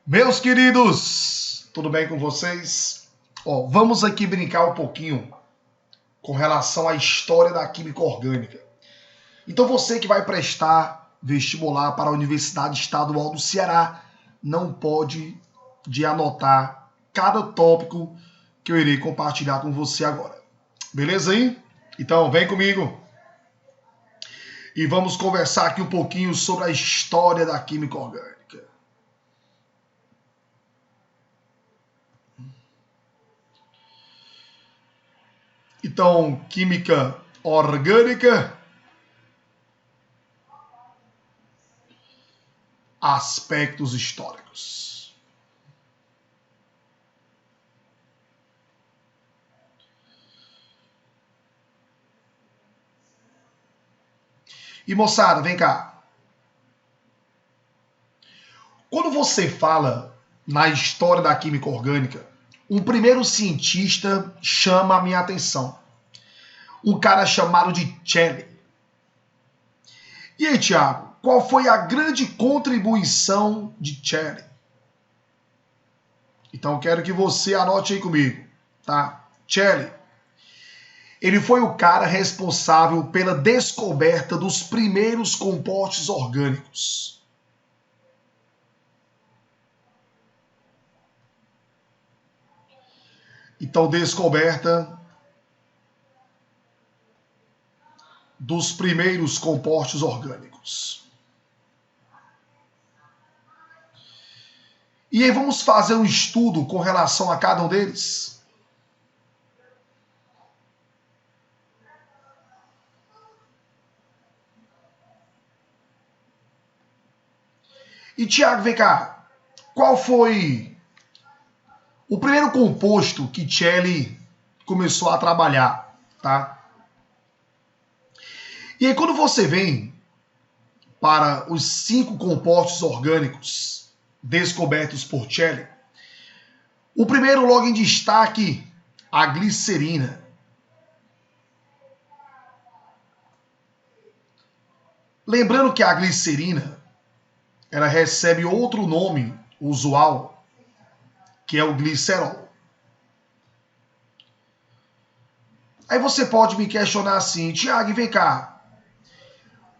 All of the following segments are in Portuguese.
Meus queridos, tudo bem com vocês? Vamos aqui brincar um pouquinho com relação à história da química orgânica. Então você que vai prestar vestibular para a Universidade Estadual do Ceará, não pode de anotar cada tópico que eu irei compartilhar com você agora. Beleza aí? Então vem comigo e vamos conversar aqui um pouquinho sobre a história da química orgânica. Então, química orgânica, aspectos históricos. E moçada, vem cá. Quando você fala na história da química orgânica, um primeiro cientista chama a minha atenção. Um cara chamado de Celli. E aí, Thiago, qual foi a grande contribuição de Celli? Então eu quero que você anote aí comigo, tá? Celli. Ele foi o cara responsável pela descoberta dos primeiros compostos orgânicos. Então, descoberta dos primeiros compostos orgânicos. E aí vamos fazer um estudo com relação a cada um deles? E Tiago, vem cá, qual foi o primeiro composto que Celli começou a trabalhar, tá? E aí quando você vem para os 5 compostos orgânicos descobertos por Celli, o primeiro logo em destaque, a glicerina. Lembrando que a glicerina, ela recebe outro nome usual, que é o glicerol. Aí você pode me questionar assim, Tiago, vem cá,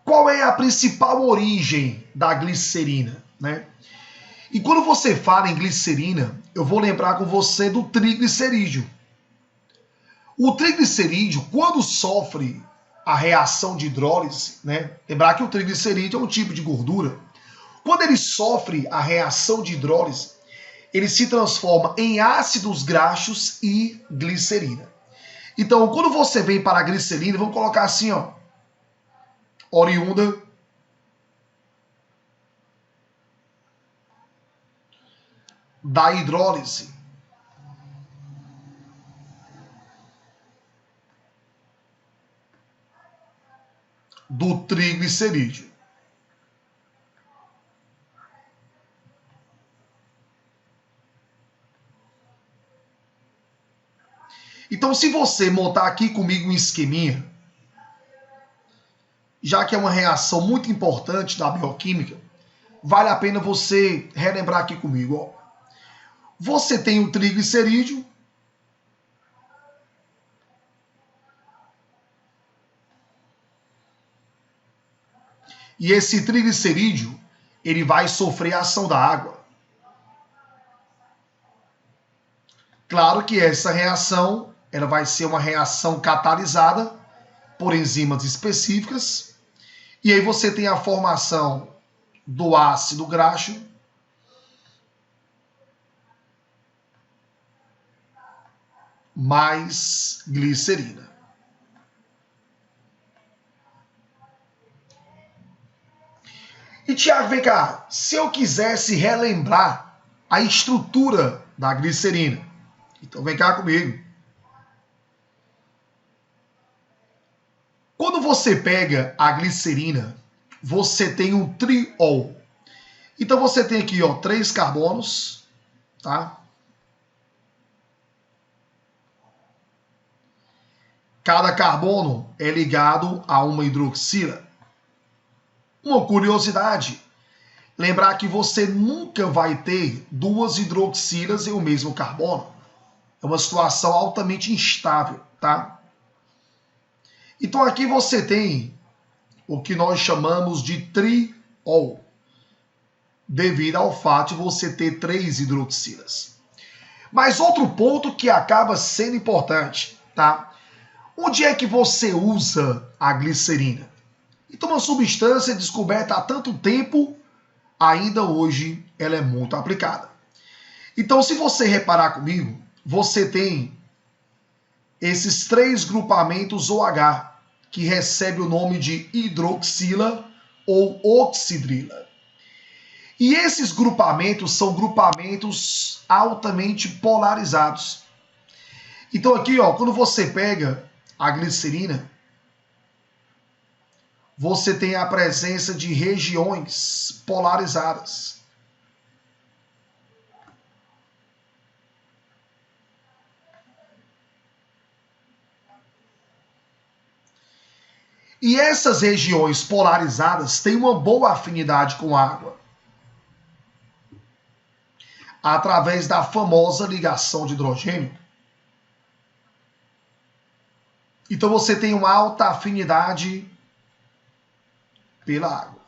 qual é a principal origem da glicerina, né? E quando você fala em glicerina, eu vou lembrar com você do triglicerídeo. O triglicerídeo, quando sofre a reação de hidrólise, né? Lembrar que o triglicerídeo é um tipo de gordura. Quando ele sofre a reação de hidrólise, ele se transforma em ácidos graxos e glicerina. Então, quando você vem para a glicerina, vamos colocar assim, ó, oriunda da hidrólise. Do triglicerídeo. Então, se você montar aqui comigo um esqueminha, já que é uma reação muito importante da bioquímica, vale a pena você relembrar aqui comigo. Ó. Você tem o triglicerídeo, e esse triglicerídeo ele vai sofrer a ação da água. Claro que essa reação ela vai ser uma reação catalisada por enzimas específicas, e aí você tem a formação do ácido graxo mais glicerina. E Tiago, vem cá, se eu quisesse relembrar a estrutura da glicerina, então vem cá comigo. Quando você pega a glicerina, você tem um triol. Então você tem aqui, ó, 3 carbonos, tá? Cada carbono é ligado a uma hidroxila. Uma curiosidade lembrar que você nunca vai ter duas hidroxilas em o mesmo carbono. É uma situação altamente instável, tá? Então aqui você tem o que nós chamamos de triol, devido ao fato de você ter 3 hidroxilas. Mas outro ponto que acaba sendo importante, tá? Onde é que você usa a glicerina? Então, uma substância descoberta há tanto tempo, ainda hoje ela é muito aplicada. Então, se você reparar comigo, você tem esses 3 grupamentos OH, que recebe o nome de hidroxila ou oxidrila. E esses grupamentos são grupamentos altamente polarizados. Então aqui, ó, quando você pega a glicerina, você tem a presença de regiões polarizadas. E essas regiões polarizadas têm uma boa afinidade com a água, através da famosa ligação de hidrogênio. Então você tem uma alta afinidade pela água.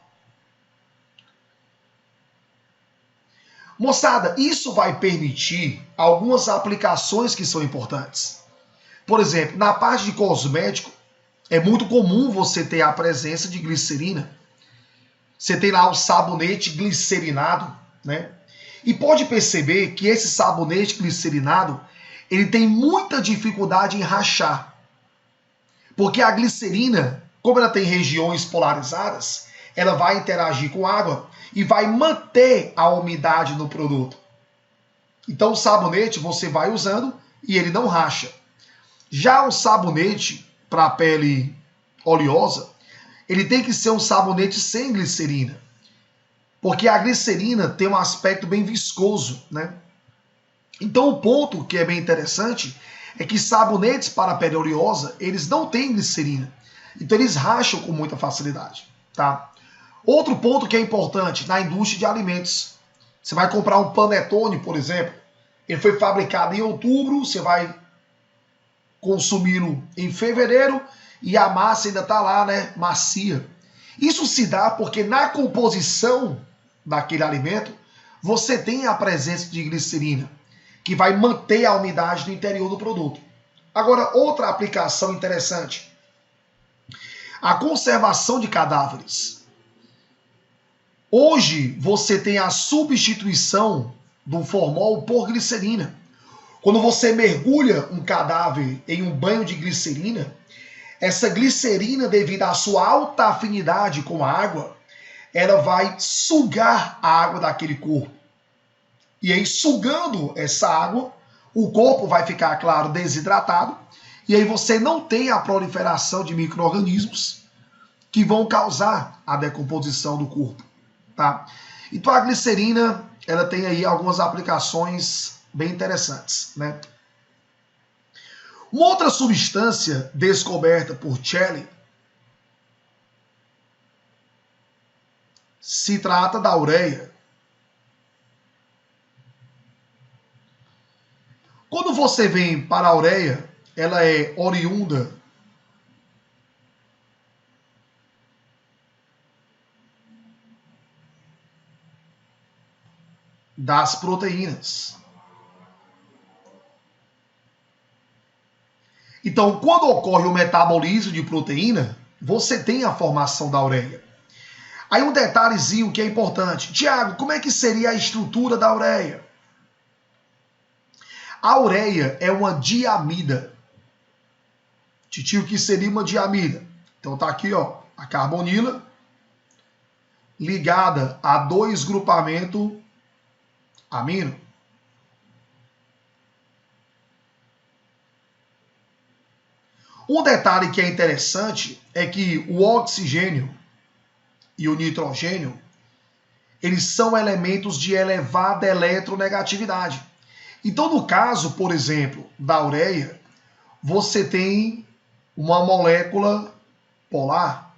Moçada, isso vai permitir algumas aplicações que são importantes. Por exemplo, na parte de cosmético, é muito comum você ter a presença de glicerina. Você tem lá o sabonete glicerinado, né? E pode perceber que esse sabonete glicerinado, ele tem muita dificuldade em rachar. Porque a glicerina, como ela tem regiões polarizadas, ela vai interagir com água e vai manter a umidade no produto. Então o sabonete você vai usando e ele não racha. Já o sabonete para a pele oleosa, ele tem que ser um sabonete sem glicerina. Porque a glicerina tem um aspecto bem viscoso, né? Então o ponto que é bem interessante é que sabonetes para a pele oleosa, eles não têm glicerina. Então eles racham com muita facilidade, tá? Outro ponto que é importante na indústria de alimentos. Você vai comprar um panetone, por exemplo. Ele foi fabricado em outubro, você vai consumi-lo em fevereiro e a massa ainda está lá, né, macia. Isso se dá porque na composição daquele alimento você tem a presença de glicerina, que vai manter a umidade no interior do produto. Agora, outra aplicação interessante. A conservação de cadáveres. Hoje você tem a substituição do formol por glicerina. Quando você mergulha um cadáver em um banho de glicerina, essa glicerina, devido à sua alta afinidade com a água, ela vai sugar a água daquele corpo. E aí, sugando essa água, o corpo vai ficar, claro, desidratado, e aí você não tem a proliferação de micro-organismos que vão causar a decomposição do corpo, tá? Então a glicerina, ela tem aí algumas aplicações bem interessantes, né? Uma outra substância descoberta por Celli se trata da ureia. Quando você vem para a ureia, ela é oriunda das proteínas. Então, quando ocorre o metabolismo de proteína, você tem a formação da ureia. Aí um detalhezinho que é importante. Tiago, como é que seria a estrutura da ureia? A ureia é uma diamida. Titio, que seria uma diamida? Então tá aqui, ó, a carbonila ligada a 2 grupamentos amino. Um detalhe que é interessante é que o oxigênio e o nitrogênio, eles são elementos de elevada eletronegatividade. Então, no caso, por exemplo, da ureia, você tem uma molécula polar.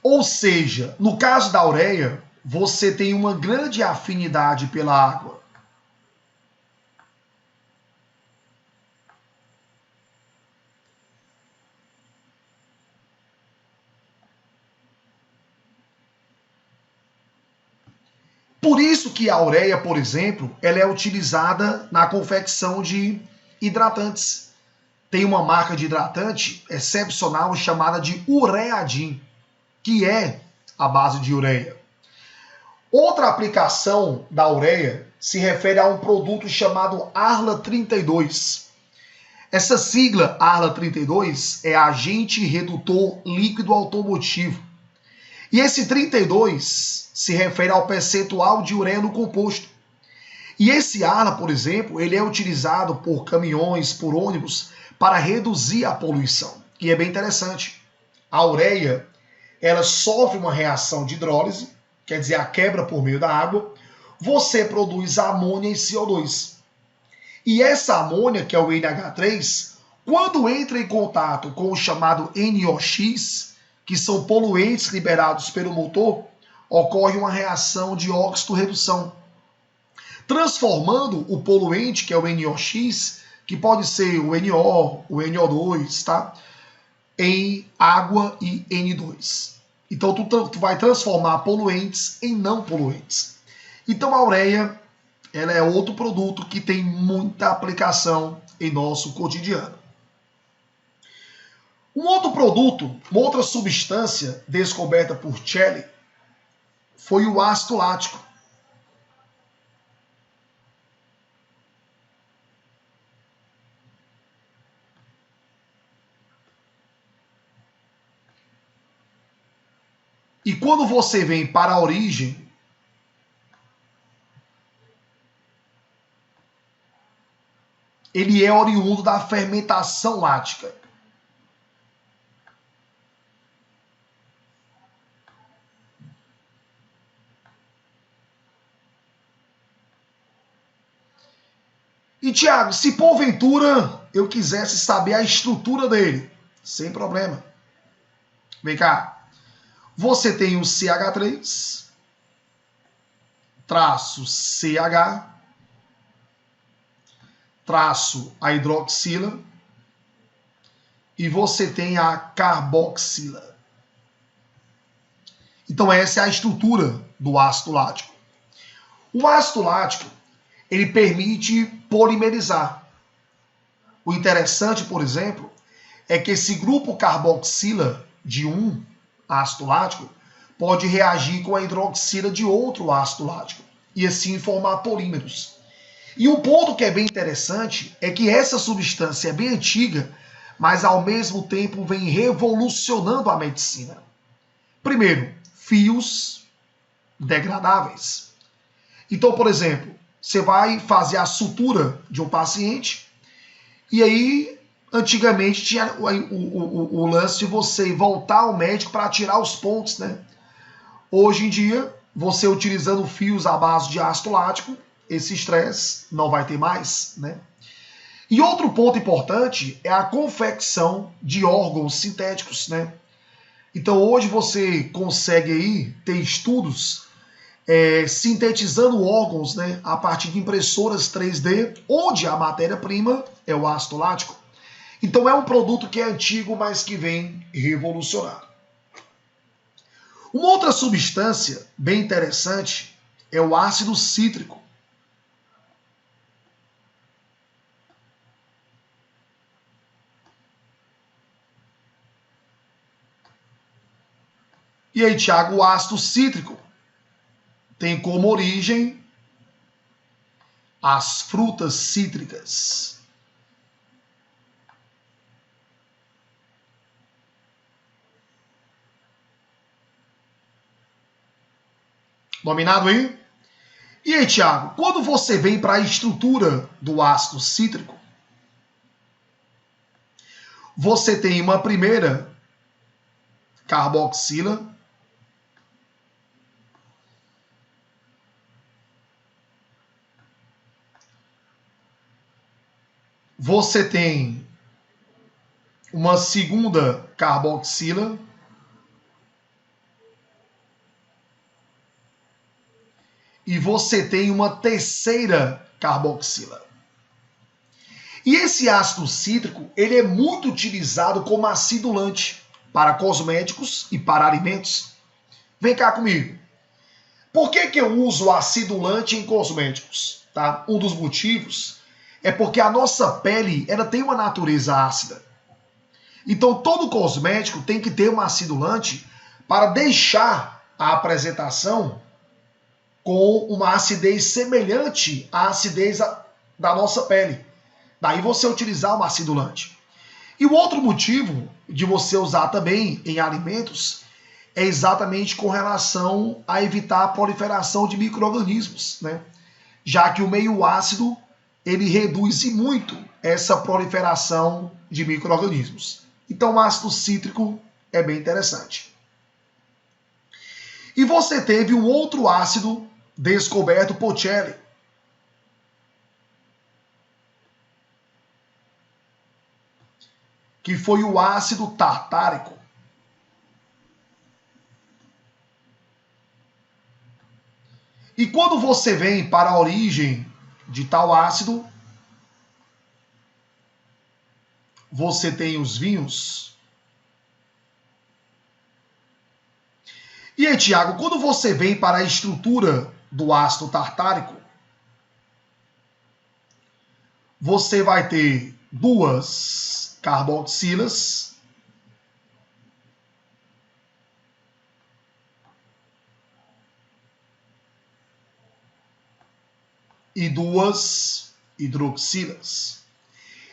Ou seja, no caso da ureia, você tem uma grande afinidade pela água. Por isso que a ureia, por exemplo, ela é utilizada na confecção de hidratantes. Tem uma marca de hidratante excepcional chamada de Ureadin, que é a base de ureia. Outra aplicação da ureia se refere a um produto chamado Arla 32. Essa sigla Arla 32 é agente redutor líquido automotivo. E esse 32 se refere ao percentual de ureia no composto. E esse Arla, por exemplo, ele é utilizado por caminhões, por ônibus, para reduzir a poluição. E é bem interessante. A ureia, ela sofre uma reação de hidrólise, quer dizer, a quebra por meio da água, você produz amônia e CO2. E essa amônia, que é o NH3, quando entra em contato com o chamado NOx, que são poluentes liberados pelo motor, ocorre uma reação de óxido-redução, transformando o poluente, que é o NOx, que pode ser o NO, o NO2, tá? Em água e N2. Então tu vai transformar poluentes em não poluentes. Então a ureia, ela é outro produto que tem muita aplicação em nosso cotidiano. Um outro produto, uma outra substância descoberta por Celli foi o ácido lático. E quando você vem para a origem, ele é oriundo da fermentação lática. E, Tiago, se porventura eu quisesse saber a estrutura dele, sem problema. Vem cá. Você tem o CH3, traço CH, traço a hidroxila, e você tem a carboxila. Então essa é a estrutura do ácido lático. O ácido lático, ele permite polimerizar. O interessante, por exemplo, é que esse grupo carboxila de um ácido lático pode reagir com a hidroxila de outro ácido lático e assim formar polímeros. E um ponto que é bem interessante é que essa substância é bem antiga, mas ao mesmo tempo vem revolucionando a medicina. Primeiro, fios degradáveis. Então, por exemplo, você vai fazer a sutura de um paciente e aí, antigamente, tinha o lance de você voltar ao médico para tirar os pontos, né? Hoje em dia, você utilizando fios à base de ácido lático, esse estresse não vai ter mais, né? E outro ponto importante é a confecção de órgãos sintéticos, né? Então hoje você consegue aí ter estudos sintetizando órgãos, né, a partir de impressoras 3D, onde a matéria-prima é o ácido lático. Então é um produto que é antigo, mas que vem revolucionar. Uma outra substância bem interessante é o ácido cítrico. E aí, Tiago, o ácido cítrico tem como origem as frutas cítricas. Dominado aí? E aí, Tiago, quando você vem para a estrutura do ácido cítrico, você tem uma primeira carboxila, você tem uma segunda carboxila e você tem uma terceira carboxila. E esse ácido cítrico, ele é muito utilizado como acidulante para cosméticos e para alimentos. Vem cá comigo. Por que eu uso acidulante em cosméticos? Tá? Um dos motivos é porque a nossa pele ela tem uma natureza ácida. Então todo cosmético tem que ter um acidulante para deixar a apresentação com uma acidez semelhante à acidez da nossa pele. Daí você utilizar um acidulante. E o outro motivo de você usar também em alimentos é exatamente com relação a evitar a proliferação de micro-organismos, né? Já que o meio ácido ele reduz muito essa proliferação de micro-organismos. Então o ácido cítrico é bem interessante. E você teve um outro ácido descoberto por Celli, que foi o ácido tartárico. E quando você vem para a origem de tal ácido, você tem os vinhos. E aí, Tiago, quando você vem para a estrutura do ácido tartárico, você vai ter duas carboxilas e duas hidroxilas.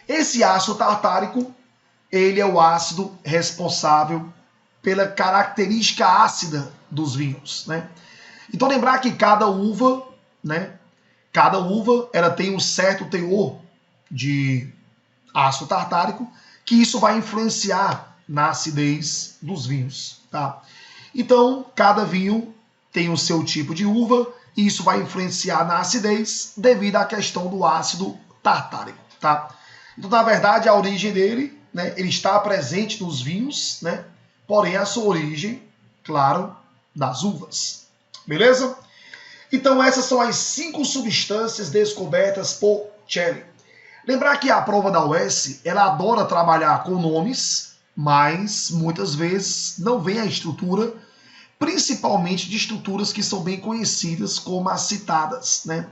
Esse ácido tartárico, ele é o ácido responsável pela característica ácida dos vinhos, né? Então lembrar que cada uva, né? Cada uva, ela tem um certo teor de ácido tartárico, que isso vai influenciar na acidez dos vinhos, tá? Então, cada vinho tem o seu tipo de uva e isso vai influenciar na acidez devido à questão do ácido tartárico, tá? Então, na verdade, a origem dele, né, ele está presente nos vinhos, né? Porém, a sua origem, claro, das uvas. Beleza? Então, essas são as 5 substâncias descobertas por Celli. Lembrar que a prova da UES, ela adora trabalhar com nomes, mas muitas vezes não vem a estrutura, principalmente de estruturas que são bem conhecidas como as citadas, né?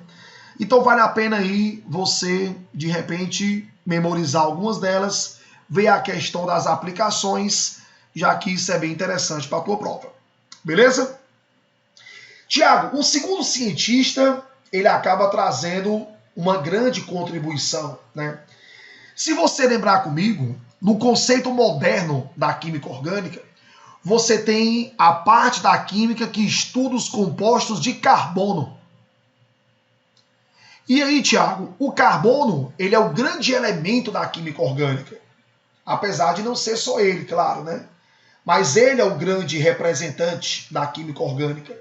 Então vale a pena aí você, de repente, memorizar algumas delas, ver a questão das aplicações, já que isso é bem interessante para a tua prova. Beleza? Tiago, o segundo cientista, ele acaba trazendo uma grande contribuição, né? Se você lembrar comigo, no conceito moderno da química orgânica, você tem a parte da química que estuda os compostos de carbono. E aí, Tiago, o carbono, ele é o grande elemento da química orgânica. Apesar de não ser só ele, claro, né? Mas ele é o grande representante da química orgânica.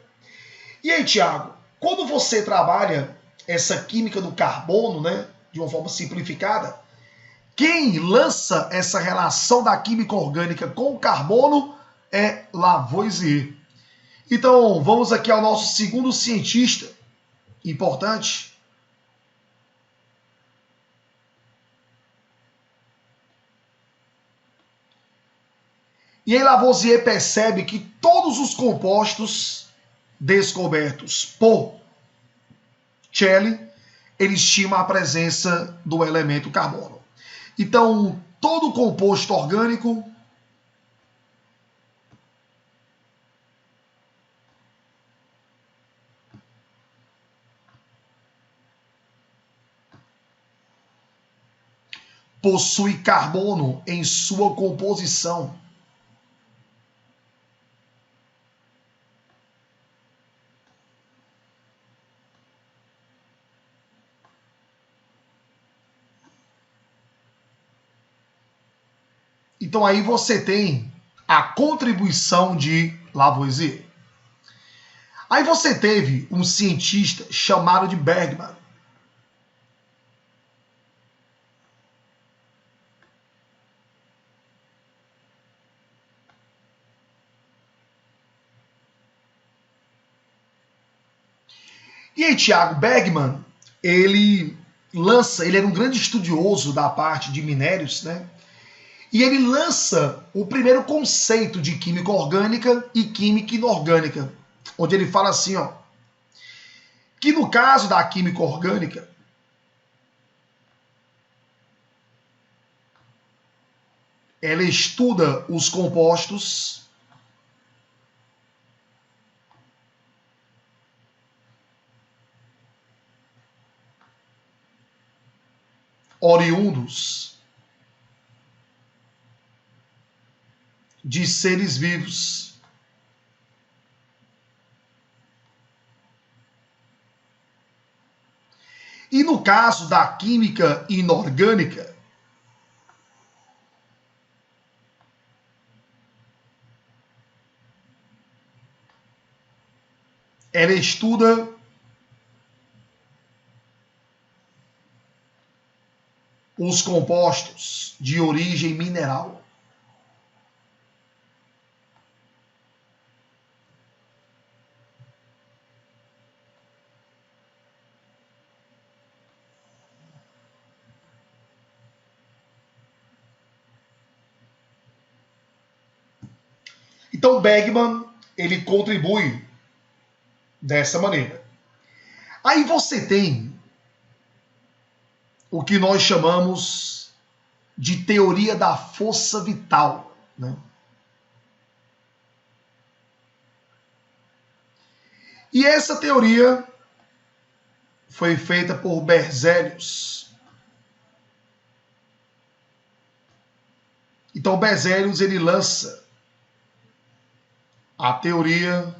E aí, Tiago, quando você trabalha essa química do carbono, né, de uma forma simplificada, quem lança essa relação da química orgânica com o carbono é Lavoisier. Então, vamos aqui ao nosso segundo cientista importante. E aí Lavoisier percebe que todos os compostos descobertos por Celli, ele estima a presença do elemento carbono. Então, todo composto orgânico possui carbono em sua composição. Então aí você tem a contribuição de Lavoisier. Aí você teve um cientista chamado de Bergman. E aí, Thiago Bergman, ele era um grande estudioso da parte de minérios, né? E ele lança o primeiro conceito de química orgânica e química inorgânica, onde ele fala assim, ó, que no caso da química orgânica, ela estuda os compostos oriundos de seres vivos. E no caso da química inorgânica, ela estuda os compostos de origem mineral. Então Bergman, ele contribui dessa maneira. Aí você tem o que nós chamamos de teoria da força vital, né? E essa teoria foi feita por Berzelius. Então Berzelius ele lança a teoria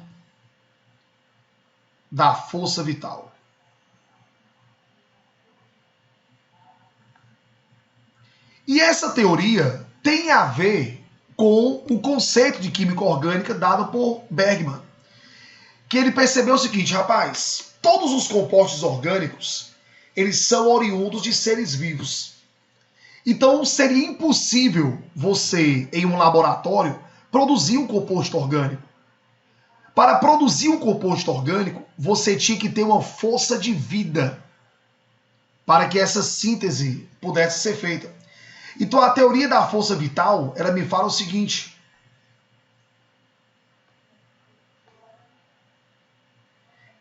da força vital. E essa teoria tem a ver com o conceito de química orgânica dado por Bergman, que ele percebeu o seguinte, rapaz, todos os compostos orgânicos, eles são oriundos de seres vivos. Então seria impossível você, em um laboratório, produzir um composto orgânico. Para produzir um composto orgânico, você tinha que ter uma força de vida para que essa síntese pudesse ser feita. Então a teoria da força vital, ela me fala o seguinte,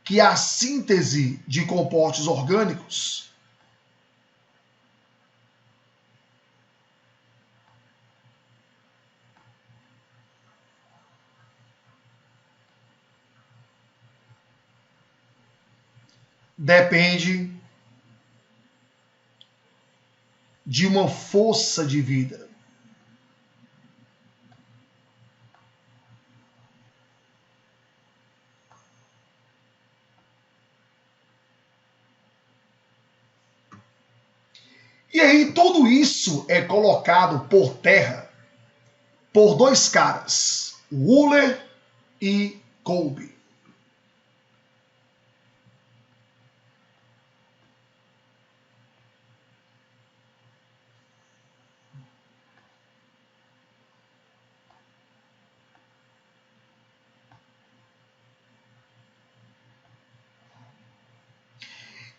que a síntese de compostos orgânicos depende de uma força de vida. E aí tudo isso é colocado por terra por dois caras, Wöhler e Kolbe.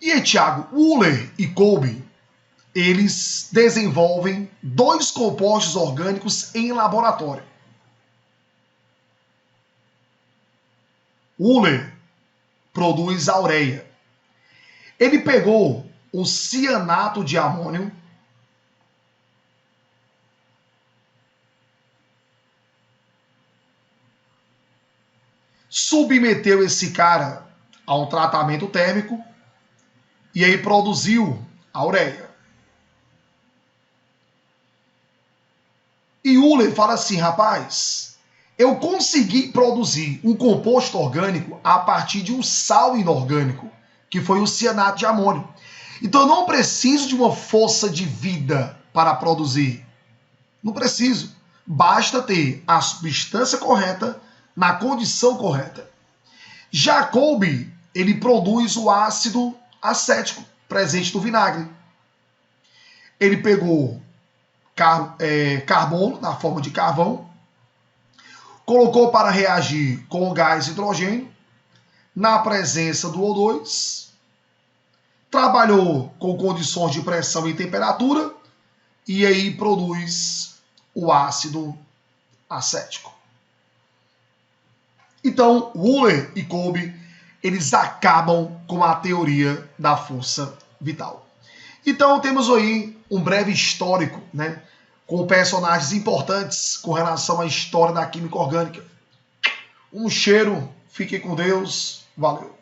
E aí, Thiago, Wöhler e Kolbe, eles desenvolvem dois compostos orgânicos em laboratório. Wöhler produz a ureia. Ele pegou o cianato de amônio, submeteu esse cara a um tratamento térmico e aí produziu a ureia. E Wöhler fala assim, rapaz, eu consegui produzir um composto orgânico a partir de um sal inorgânico, que foi o cianato de amônio. Então eu não preciso de uma força de vida para produzir. Não preciso. Basta ter a substância correta na condição correta. Já Kolbe, ele produz o ácido acético presente no vinagre. Ele pegou carbono na forma de carvão, colocou para reagir com o gás hidrogênio. na presença do O2, trabalhou com condições de pressão e temperatura e aí produz o ácido acético. Então, Wöhler e Kolbe, eles acabam com a teoria da força vital. Então, temos aí um breve histórico, né, com personagens importantes com relação à história da química orgânica. Um cheiro, fiquem com Deus, valeu.